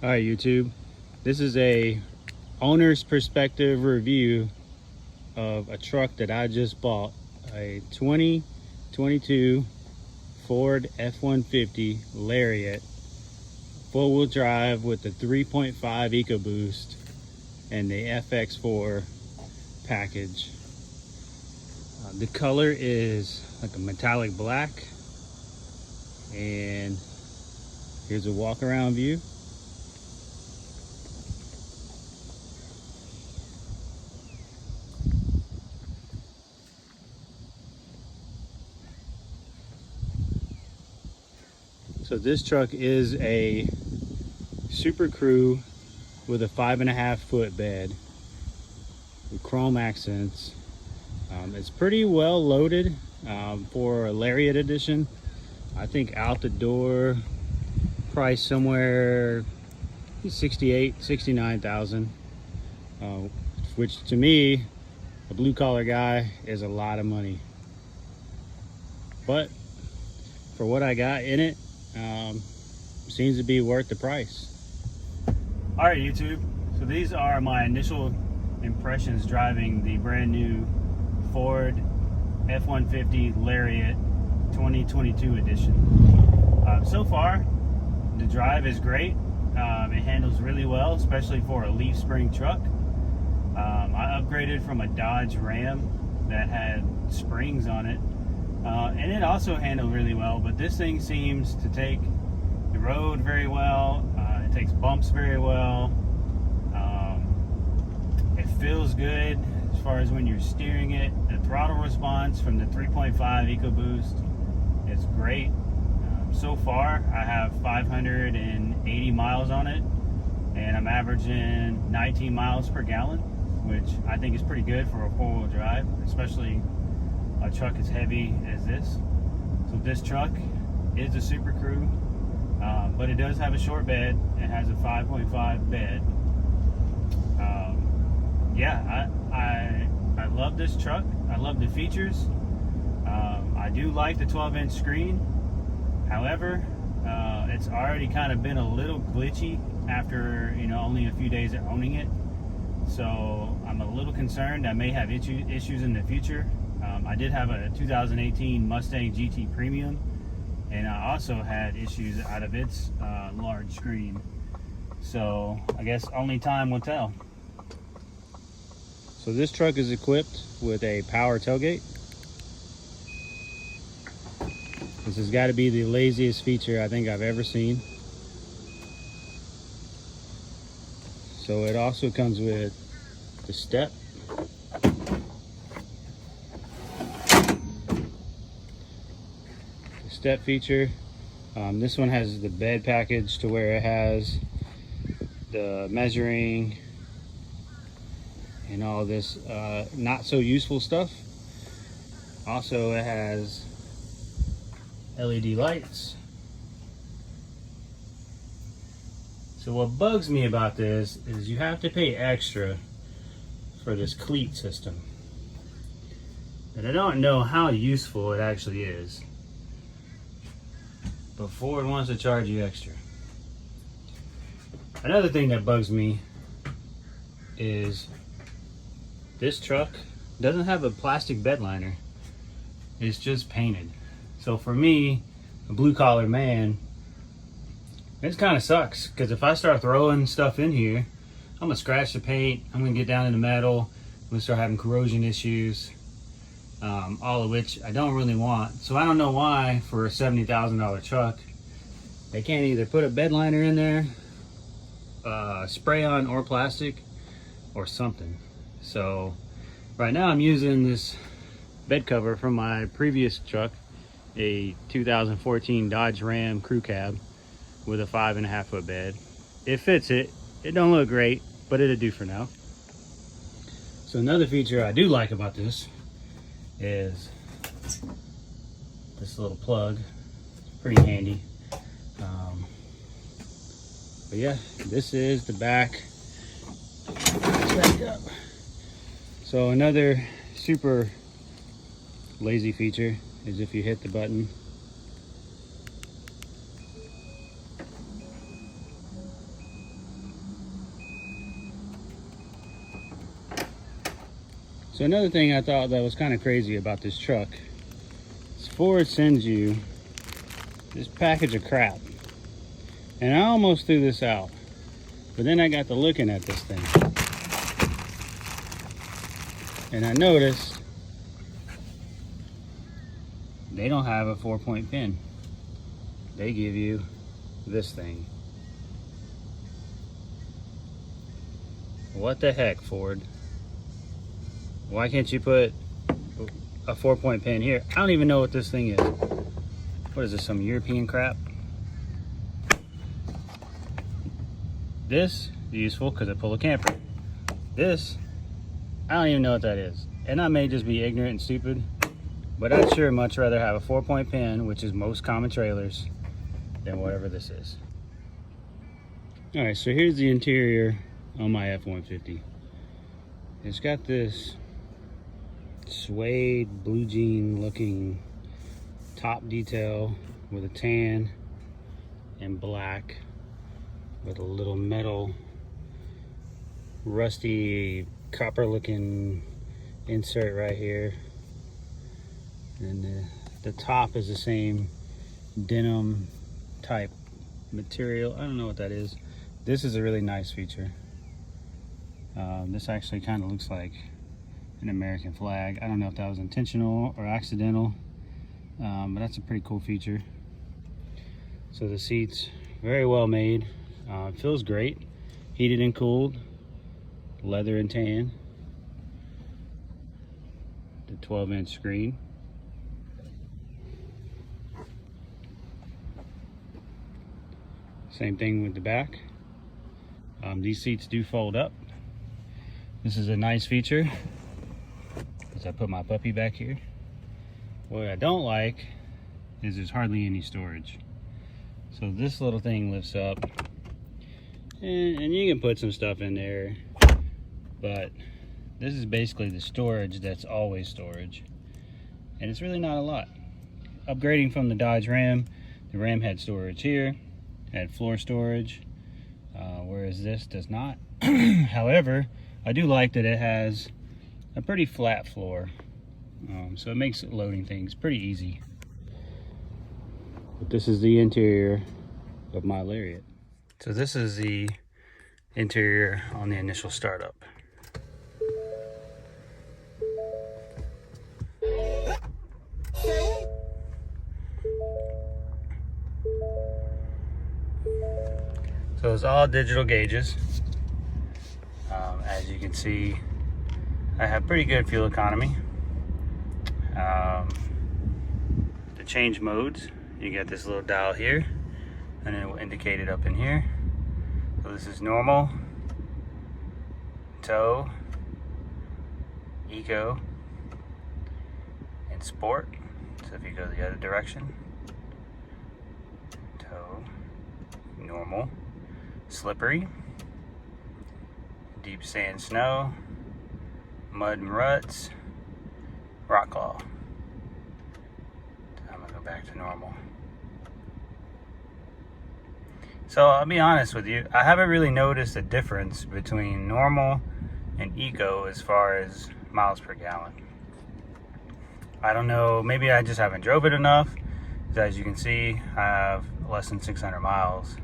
All right, YouTube. This is a owner's perspective review of a truck that I just bought, a 2022 Ford F-150 Lariat, four-wheel drive with the 3.5 EcoBoost and the FX4 package. The color is like a metallic black, and here's a walk around view. So this truck is a Super Crew with a 5.5 foot bed with chrome accents. It's pretty well loaded for a Lariat edition. I think out the door price somewhere 68, 69,000, which to me, a blue collar guy, is a lot of money. But for what I got in it, seems to be worth the price. All right, YouTube. So these are my initial impressions driving the brand new Ford F-150 Lariat 2022 edition. So far, the drive is great. It handles really well, especially for a leaf spring truck. I upgraded from a Dodge Ram that had springs on it, and it also handled really well, but this thing seems to take the road very well. It takes bumps very well. It feels good as far as when you're steering it. The throttle response from the 3.5 EcoBoost is great. So far I have 580 miles on it, and I'm averaging 19 miles per gallon, which I think is pretty good for a four-wheel drive, especially a truck as heavy as this. So this truck is a Super Crew, but it does have a short bed. It has a 5.5 bed. Yeah, I love this truck. I love the features. I do like the 12-inch screen. However, it's already kind of been a little glitchy after only a few days of owning it. So I'm a little concerned I may have issues in the future. I did have a 2018 Mustang GT Premium, and I also had issues out of its large screen. So I guess only time will tell. So this truck is equipped with a power tailgate. This has got to be the laziest feature I think I've ever seen. So it also comes with the step. Step feature. This one has the bed package to where it has the measuring and all this not so useful stuff. Also, it has LED lights. So what bugs me about this is you have to pay extra for this cleat system, and I don't know how useful it actually is, but Ford wants to charge you extra. Another thing that bugs me is this truck doesn't have a plastic bed liner. It's just painted. So for me, a blue collar man, this kind of sucks, because if I start throwing stuff in here, I'm gonna scratch the paint, I'm gonna get down in the metal, I'm gonna start having corrosion issues, all of which I don't really want. So I don't know why for a $70,000 truck they can't either put a bed liner in there, spray on or plastic or something. So right now I'm using this bed cover from my previous truck, a 2014 Dodge Ram crew cab with a 5.5 foot bed. It fits it. It don't look great, but it'll do for now. So another feature I do like about this is this little plug. Pretty handy. But yeah, this is the back. Back up. So another super lazy feature is if you hit the button, So another thing I thought that was kind of crazy about this truck is Ford sends you this package of crap. And I almost threw this out, but then I got to looking at this thing. And I noticed they don't have a 4-point pin. They give you this thing. What the heck, Ford? Why can't you put a 4-point pin here? I don't even know what this thing is. What is this, some European crap? This is useful because I pull a camper. This, I don't even know what that is. And I may just be ignorant and stupid, but I'd sure much rather have a 4-point pin, which is most common trailers, than whatever this is. All right, so here's the interior on my F-150. It's got this suede blue jean looking top detail with a tan and black with a little metal rusty copper looking insert right here, and the top is the same denim type material. I don't know what that is. This is a really nice feature. This actually kind of looks like an American flag. I don't know if that was intentional or accidental, but that's a pretty cool feature. So the seats, very well made. It feels great, heated and cooled, leather and tan. The 12-inch screen. Same thing with the back. These seats do fold up. This is a nice feature because I put my puppy back here. What I don't like is there's hardly any storage. So this little thing lifts up, and you can put some stuff in there, but this is basically the storage that's always storage, and it's really not a lot. Upgrading from the Dodge Ram, the Ram had storage here, had floor storage, whereas this does not. However, I do like that it has a pretty flat floor, so it makes loading things pretty easy. But this is the interior of my Lariat. So this is the interior on the initial startup. So it's all digital gauges. As you can see, I have pretty good fuel economy. To change modes, you get this little dial here, and it will indicate it up in here. So this is normal, tow, eco, and sport. So if you go the other direction, tow, normal, slippery, deep sand, snow, mud and ruts, rock claw. I'm gonna go back to normal. So I'll be honest with you, I haven't really noticed a difference between normal and eco as far as miles per gallon. I don't know, maybe I just haven't drove it enough. As you can see, I have less than 600 miles.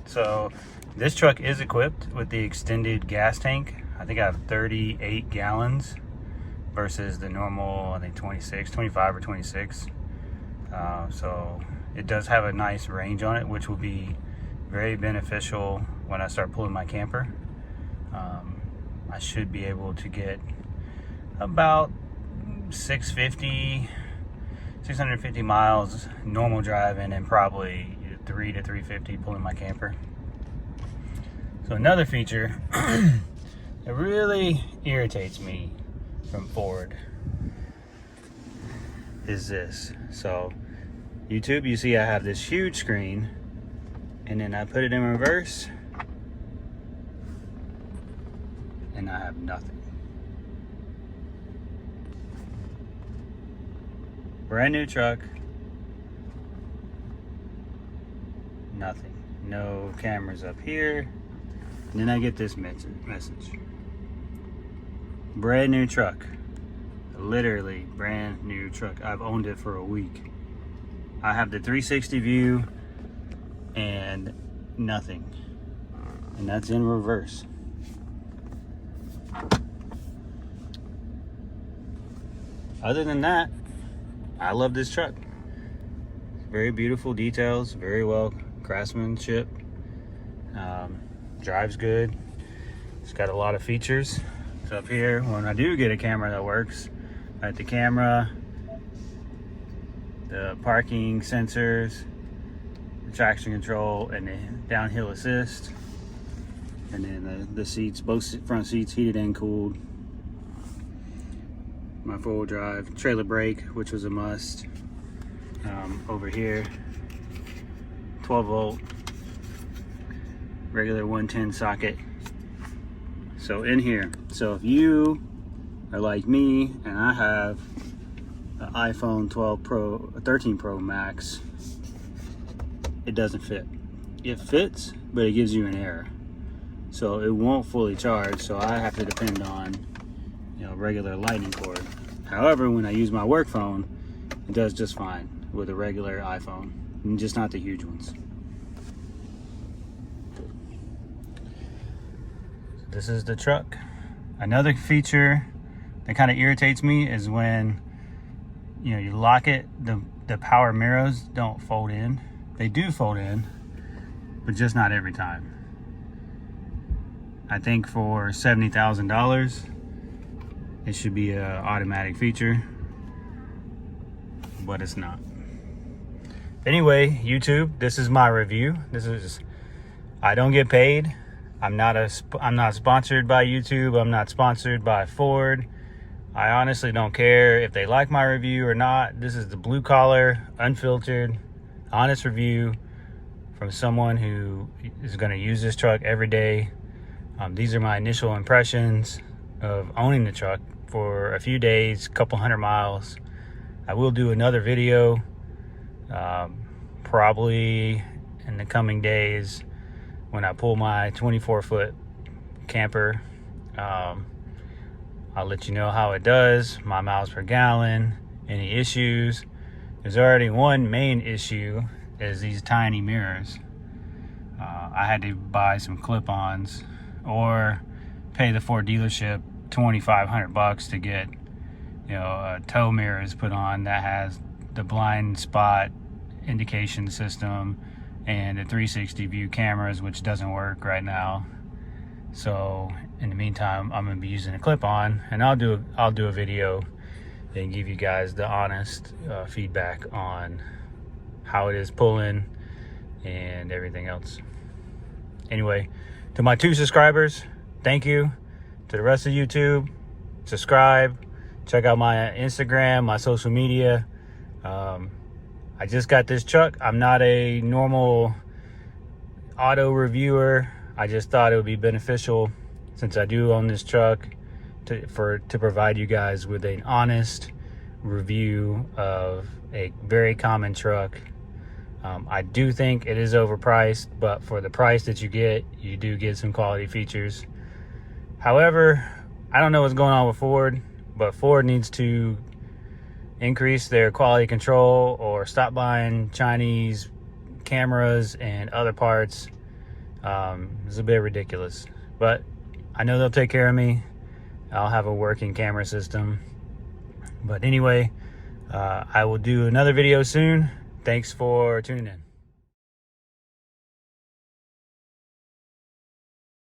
So this truck is equipped with the extended gas tank. I think I have 38 gallons versus the normal, I think 25 or 26. So it does have a nice range on it, which will be very beneficial when I start pulling my camper. I should be able to get about 650 miles normal driving, and probably 3 to 350 pulling my camper. So another feature that really irritates me from Ford is this. So YouTube, you see I have this huge screen, and then I put it in reverse and I have nothing. Brand new truck, nothing. No cameras up here. And then I get this message. Brand new truck. Literally brand new truck. I've owned it for a week. I have the 360 view and nothing. And that's in reverse. Other than that, I love this truck. Very beautiful details, very well craftsmanship. Drives good. It's got a lot of features. So up here, when I do get a camera that works, I have the camera, the parking sensors, the traction control, and the downhill assist. And then the seats, both front seats heated and cooled. My 4-wheel drive, trailer brake, which was a must. Over here, 12 volt, regular 110 socket. So in here, so if you are like me and I have an iPhone 12 Pro, 13 Pro Max, it doesn't fit. It fits, but it gives you an error. So it won't fully charge, so I have to depend on, regular lightning cord. However, when I use my work phone, it does just fine with a regular iPhone, and just not the huge ones. This is the truck. Another feature that kind of irritates me is when you lock it, the power mirrors don't fold in. They do fold in, but just not every time. I think for $70,000 it should be an automatic feature, but it's not. Anyway, YouTube, this is my review. I don't get paid. I'm not sponsored by YouTube. I'm not sponsored by Ford. I honestly don't care if they like my review or not. This is the blue collar, unfiltered, honest review from someone who is going to use this truck every day. These are my initial impressions of owning the truck for a few days, couple hundred miles. I will do another video probably in the coming days when I pull my 24-foot camper. I'll let you know how it does, my miles per gallon, any issues. There's already one main issue, is these tiny mirrors. I had to buy some clip-ons or pay the Ford dealership $2,500 to get tow mirrors put on that has the blind spot indication system and the 360 view cameras, which doesn't work right now. So in the meantime, I'm gonna be using a clip-on, and I'll do a video and give you guys the honest feedback on how it is pulling and everything else. Anyway, to my 2 subscribers, thank you. To the rest of YouTube, subscribe, check out my Instagram, my social media. I just got this truck. I'm not a normal auto reviewer. I just thought it would be beneficial, since I do own this truck, to provide you guys with an honest review of a very common truck. I do think it is overpriced, but for the price that you do get some quality features. However, I don't know what's going on with Ford, but Ford needs to increase their quality control or stop buying Chinese cameras and other parts. It's a bit ridiculous, but I know they'll take care of me. I'll have a working camera system. But anyway, I will do another video soon. Thanks for tuning in.